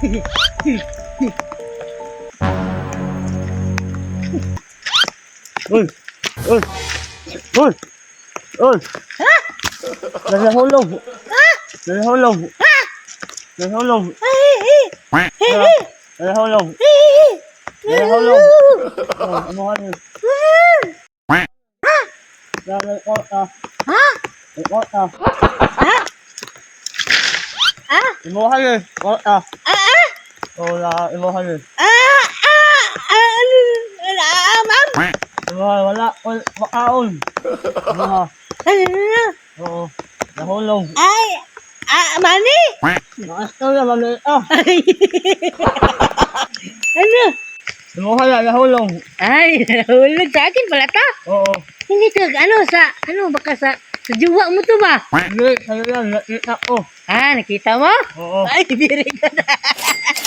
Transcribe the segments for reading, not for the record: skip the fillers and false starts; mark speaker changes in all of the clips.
Speaker 1: Uy! Uy! Uy! Uy! Nahulog! Nahulog! Nahulog! Nahulog! Nahulog! Ano ka niyo? Nahulog ka. Nahulog ka. Imuha niyo. Nahulog ka. Wala, imuha niyo. Wala, makaon. Imuha. Oo. Nahulog.
Speaker 2: Mani?
Speaker 1: Nakasto na, mami.
Speaker 2: Ano?
Speaker 1: Imuha na, nahulog.
Speaker 2: Ay, nahulog sa akin pala ta.
Speaker 1: Oo.
Speaker 2: Hindi ka, baka sa juwa mo to ba?
Speaker 1: Hindi, sa'yo lang, nakita ko.
Speaker 2: Nakita mo?
Speaker 1: Oo.
Speaker 2: Ay, biri ka na.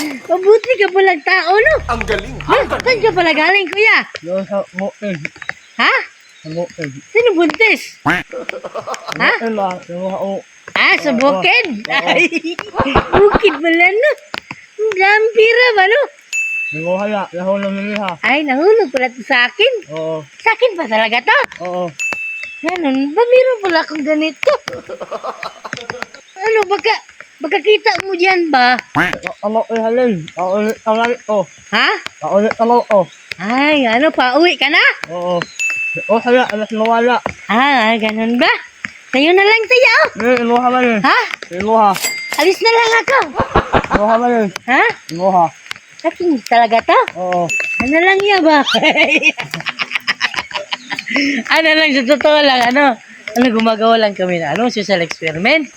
Speaker 2: Mabuti ka palang tao, no?
Speaker 3: Ang galing.
Speaker 2: Saan ka pala galing, kuya?
Speaker 1: Doon sa bukid.
Speaker 2: Ha?
Speaker 1: Sa bukid.
Speaker 2: Sino buntis? Ha?
Speaker 1: Bukid ba? Imuha ko.
Speaker 2: Sa bukid? Ay, bukid pala, no? Ang daming pira ba, no?
Speaker 1: Imuha na, nahulog nila.
Speaker 2: Ay, nahulog pala to sa akin.
Speaker 1: Oo.
Speaker 2: Sa akin pa talaga to?
Speaker 1: Oo.
Speaker 2: Ganun ba? Meron pala akong ganito. Ano, baka kita mo dyan ba?
Speaker 1: Ako ihalin. Paulit kamay ko.
Speaker 2: Ha?
Speaker 1: Paulit kamay ko.
Speaker 2: Ay, ano, pauwi ka na?
Speaker 1: Oo. O kaya, alas nawala.
Speaker 2: Ganun ba? Tayo na lang tayo.
Speaker 1: Imuha man yun.
Speaker 2: Ha?
Speaker 1: Imuha.
Speaker 2: Alis na lang ako.
Speaker 1: Imuha man yun.
Speaker 2: Ha?
Speaker 1: Imuha.
Speaker 2: Sa akin talaga to?
Speaker 1: Oo.
Speaker 2: Ano lang yan ba? Ano lang, sa totoo lang, gumagawa lang kami na, social experiment.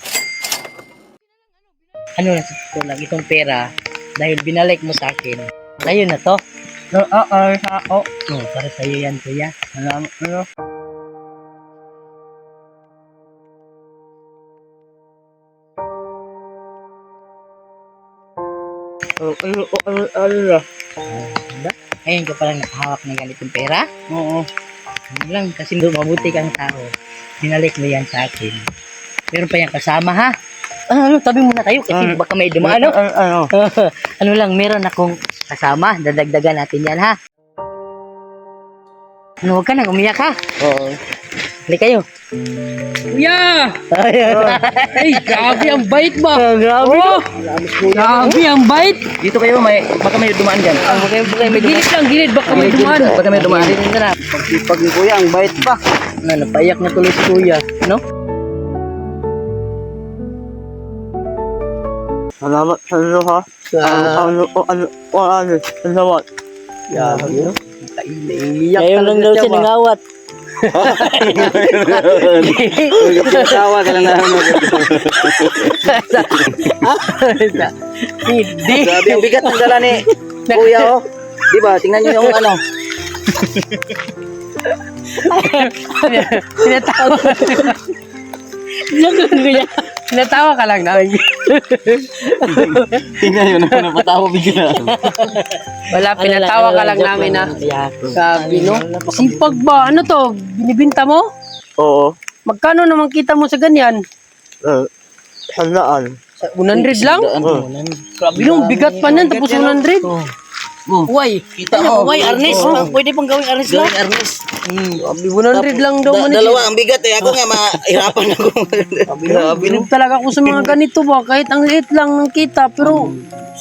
Speaker 2: Sa totoo lang, itong pera, dahil binalik mo sa akin, sa'yo na to.
Speaker 1: Sa ako.
Speaker 2: Para sa'yo yan, kuya.
Speaker 1: Salamat na. Ano?
Speaker 2: Ngayon ka palang nakahawak ng ganitong pera?
Speaker 1: Oo.
Speaker 2: Ano lang, kasi mabuti kang tao. Binalik mo yan sa akin. Meron pa yan kasama, ha? Tabi muna tayo kasi baka may dumaan, no?
Speaker 1: Ano?
Speaker 2: Ano lang, meron akong kasama. Dadagdagan natin yan, ha? Huwag ka nang umiyak, ha?
Speaker 1: Oo.
Speaker 2: Halik kayo.
Speaker 4: Kuya! Ay, grabe ang bait ba?
Speaker 2: Grabe, no?
Speaker 4: Grabe ang bait!
Speaker 2: Dito kayo, baka may dumaan dyan. Baka may dumaan.
Speaker 4: Gilid lang, gilid. Baka may dumaan.
Speaker 2: Baka may dumaan.
Speaker 1: Pag ni kuya, ang bait pa.
Speaker 2: Napaiyak na tuloy si kuya, no?
Speaker 1: Salamat sa inyo, ha? Salamat.
Speaker 2: Grabe, no?
Speaker 4: Naiiyak
Speaker 2: Ngayon lang daw siya nangawat.
Speaker 1: Tawa ka lang na.
Speaker 2: Hindi.
Speaker 1: Grabe ang bigat ng dala ni kuya, oh. Di ba? Tingnan niyo yung ano.
Speaker 2: Tinatawa. Joke lang, kuya.
Speaker 4: Tinatawa ka lang namin.
Speaker 1: Tingnan niyo, napatawa bigla.
Speaker 4: Wala, pinatawa ka lang namin, ha? Sabi, no? Sipag ba? Ano to? Binibinta mo?
Speaker 1: Oo.
Speaker 4: Magkano naman kita mo sa ganyan?
Speaker 1: Sandaan.
Speaker 4: 100 lang? Grabe nung bigat pa niyan, tapos 100?
Speaker 2: Uy, kita mo. Uy, arnis. Pwede pang gawing arnis lang. Gawing arnis.
Speaker 4: 100 lang daw man.
Speaker 1: Dalawa ang bigat eh. Ako nga mahirapan ako.
Speaker 4: Bilib talaga ako sa mga ganito ba, kahit ang liit lang ng kita, pero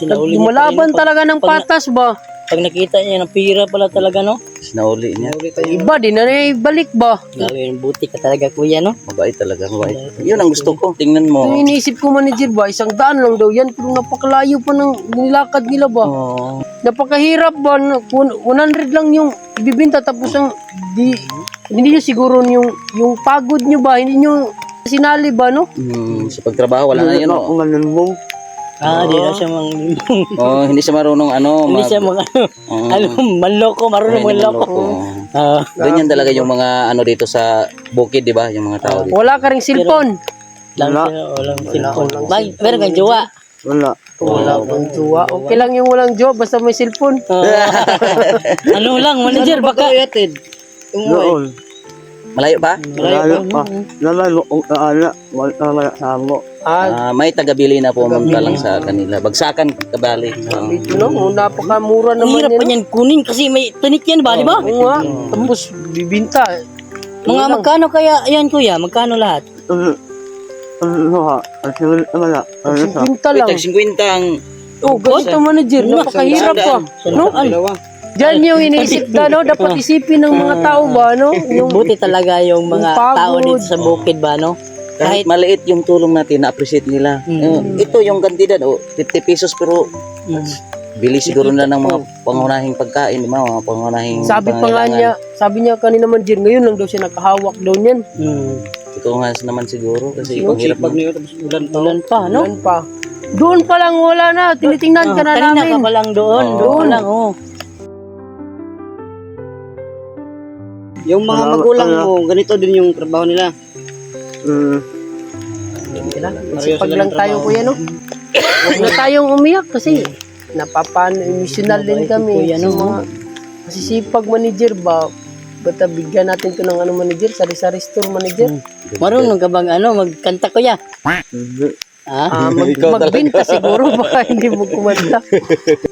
Speaker 4: lumalaban talaga ng patas ba?
Speaker 2: Pag nakita niya ng pira pala talaga, no?
Speaker 1: Nauli niya.
Speaker 4: Iba, di na ibalik ba?
Speaker 2: Gawin, buti ka talaga, kuya, no?
Speaker 1: Mabait talaga, mabait. Yun ang gusto ko. Tingnan mo.
Speaker 4: Ito iniisip ko, manager ba, 100 lang daw yan, pero napakalayo pa ng nilakad nila ba?
Speaker 1: Oo.
Speaker 4: Napakahirap ba? 100 lang yung ibibinta, tapos ang hindi nyo siguro yung pagod nyo ba, hindi nyo sinali ba, no?
Speaker 1: Sa pagtrabaho, wala na yun.
Speaker 2: Di na siya manglimbong.
Speaker 1: Hindi siya marunong
Speaker 2: Hindi siya manloko, marunong manloko.
Speaker 1: Ganyan talaga yung mga dito sa bukid, di ba? Yung mga tao dito.
Speaker 4: Wala ka ring cellphone.
Speaker 2: Walang cellphone. Meron kang jowa.
Speaker 4: Wala kang jowa. Okay lang yung walang jowa, basta may cellphone.
Speaker 2: Ano lang, manager, baka...
Speaker 3: Malayo pa?
Speaker 1: Malayo pa. Lalo kung kaala. Wala sa mo.
Speaker 3: May taga-bili na pumunta lang sa kanila. Bagsakan kabali.
Speaker 4: Ito no, napakamura
Speaker 2: Ang
Speaker 4: naman
Speaker 2: hirap pa
Speaker 4: yan.
Speaker 2: niyan kunin kasi may tanik yan ba, di ba?
Speaker 4: Oo nga, tapos bibinta.
Speaker 2: Mga magkano kaya yan kuya? Magkano lahat?
Speaker 1: Ano ha? Ang wala. Ano sa?
Speaker 4: Bibinta
Speaker 3: Wait,
Speaker 4: lang.
Speaker 3: tag-50 ang...
Speaker 4: Oh, ganito manager, napakahirap pa. No? Diyan yung iniisip na, no? Dapat isipin ng mga tao ba, no? Yung
Speaker 2: Buti talaga yung mga
Speaker 4: Yung pagod.
Speaker 2: tao dito sa bukid ba, no?
Speaker 3: Kahit maliit yung tulong natin, na-appreciate nila. Ito yung kantidad, 50 pesos pero bili siguro na ng mga pangunahing pagkain, di ba? Mga pangunahing
Speaker 4: sabi pa nga niya, sabi niya kanina manager, ngayon lang daw siya nakahawak daw niyan.
Speaker 3: Ito nga naman siguro kasi ang hirap na.
Speaker 2: Ulan pa, no?
Speaker 4: Noon pa. Doon pa lang wala na, tinitingnan ka na
Speaker 2: Kanina ka
Speaker 4: namin.
Speaker 2: pa lang doon. Doon pa lang, oh.
Speaker 5: Yung mga magulang mo, ganito din yung trabaho nila.
Speaker 4: Pag lang tayo kuya, no? Huwag na tayong umiyak kasi napapa-emotional din kami.
Speaker 2: Kuya, no?
Speaker 4: Sa mga masisipag manager ba? Bata bigyan natin to ng manager, sari-sari store manager.
Speaker 2: Marunong ka bang magkanta kuya? Ha?
Speaker 4: Magbinta siguro baka hindi mo kumanta.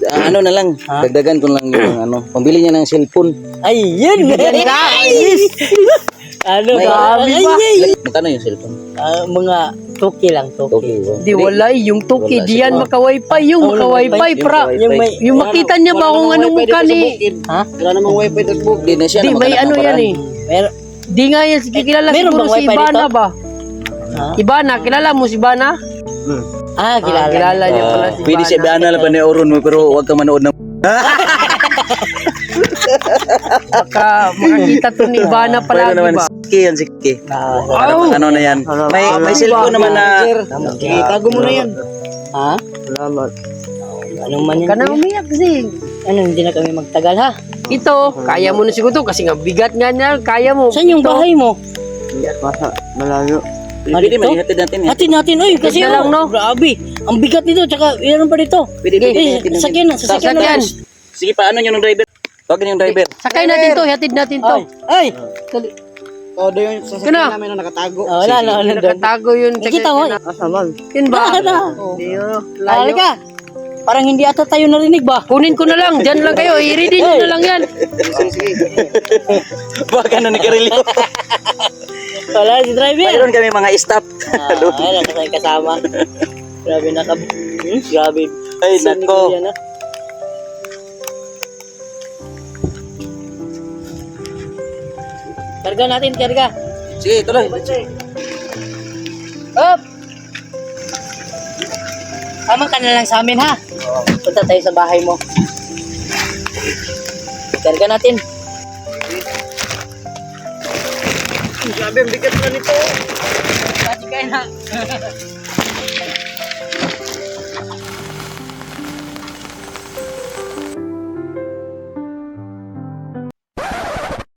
Speaker 3: Ano na lang, dagdagan ko lang yung pambili niya ng cellphone.
Speaker 2: Ay, yun! Ano ba?
Speaker 3: Magkano yung cellphone?
Speaker 2: Mga toki lang, toki.
Speaker 4: Di wala yung tuki, diyan maka-wifi, yung maka-wifi pra. Yung makita niya ba kung anong mukha ni...
Speaker 2: Ha?
Speaker 5: Wala namang wifi dito po.
Speaker 3: Di na siya
Speaker 4: Di,
Speaker 3: na
Speaker 4: may
Speaker 3: maghanap
Speaker 4: ano
Speaker 3: ng
Speaker 4: yan
Speaker 3: paraan.
Speaker 4: eh. Di nga yan, kilala
Speaker 2: Meron
Speaker 4: siguro
Speaker 2: bang
Speaker 4: si
Speaker 2: wifi
Speaker 4: Ibana
Speaker 2: dito?
Speaker 4: ba?
Speaker 2: Ha?
Speaker 4: Ibana, kilala mo si Ibana?
Speaker 2: Kilala.
Speaker 4: Kilala niya pala si
Speaker 3: Pwede siya
Speaker 4: Ibana.
Speaker 3: biana lang pa ni Oron mo pero huwag kang manood ng...
Speaker 4: Baka makakita to ni Ibana
Speaker 3: Pwede
Speaker 4: palagi
Speaker 3: naman
Speaker 4: ba?
Speaker 3: si Kiki yan, si Kiki. Ano na yan. May cellphone naman na...
Speaker 5: Itago mo na yan.
Speaker 2: Ha?
Speaker 1: Salamat.
Speaker 2: Anong man yan?
Speaker 4: Ka na umiyak kasi.
Speaker 2: Ano, hindi na kami magtagal ha?
Speaker 4: Ito, kaya mo na siguro to kasi nga bigat nga niya, kaya mo.
Speaker 2: Saan yung bahay mo?
Speaker 1: Masa malayo.
Speaker 3: Pwede
Speaker 2: dito?
Speaker 3: man, ihatid natin eh.
Speaker 2: Atin natin, oy, kasi
Speaker 4: Ganda lang, no?
Speaker 2: grabe. Ang bigat nito, tsaka meron pa dito.
Speaker 3: Pwede, pwede,
Speaker 2: Eh,
Speaker 3: ihatid natin.
Speaker 2: sasakyan na, sasakyan na.
Speaker 4: Sasakyan.
Speaker 3: Sige, paano nyo ng driver? Huwag yung driver.
Speaker 4: Sakay natin to, hatid natin to.
Speaker 2: Ay!
Speaker 5: O, doon yung sasakyan
Speaker 4: Kena.
Speaker 5: namin na nakatago.
Speaker 2: Wala na, wala doon.
Speaker 4: Nakatago yun.
Speaker 2: Nakita mo?
Speaker 1: Asaman.
Speaker 4: Yun ba?
Speaker 2: Wala.
Speaker 4: Hindi yun.
Speaker 2: Halika.
Speaker 4: Layo.
Speaker 2: Parang hindi ata tayo narinig ba?
Speaker 4: Kunin ko na lang, dyan lang kayo, i-ready nyo na lang yan.
Speaker 3: Baka na ni Carillo.
Speaker 2: Wala si driver.
Speaker 3: Mayroon kami mga staff.
Speaker 2: Wala kasama kasama. Grabe na grabe.
Speaker 3: Ay,
Speaker 2: Saan ni
Speaker 3: nako.
Speaker 2: Kuya na? Karga natin, karga.
Speaker 3: Sige, tuloy.
Speaker 2: Up! Tama ka na lang sa amin ha. Punta tayo sa bahay mo. Karga natin.
Speaker 5: Sabi, ang bigat na nito.
Speaker 2: Pati kayo na.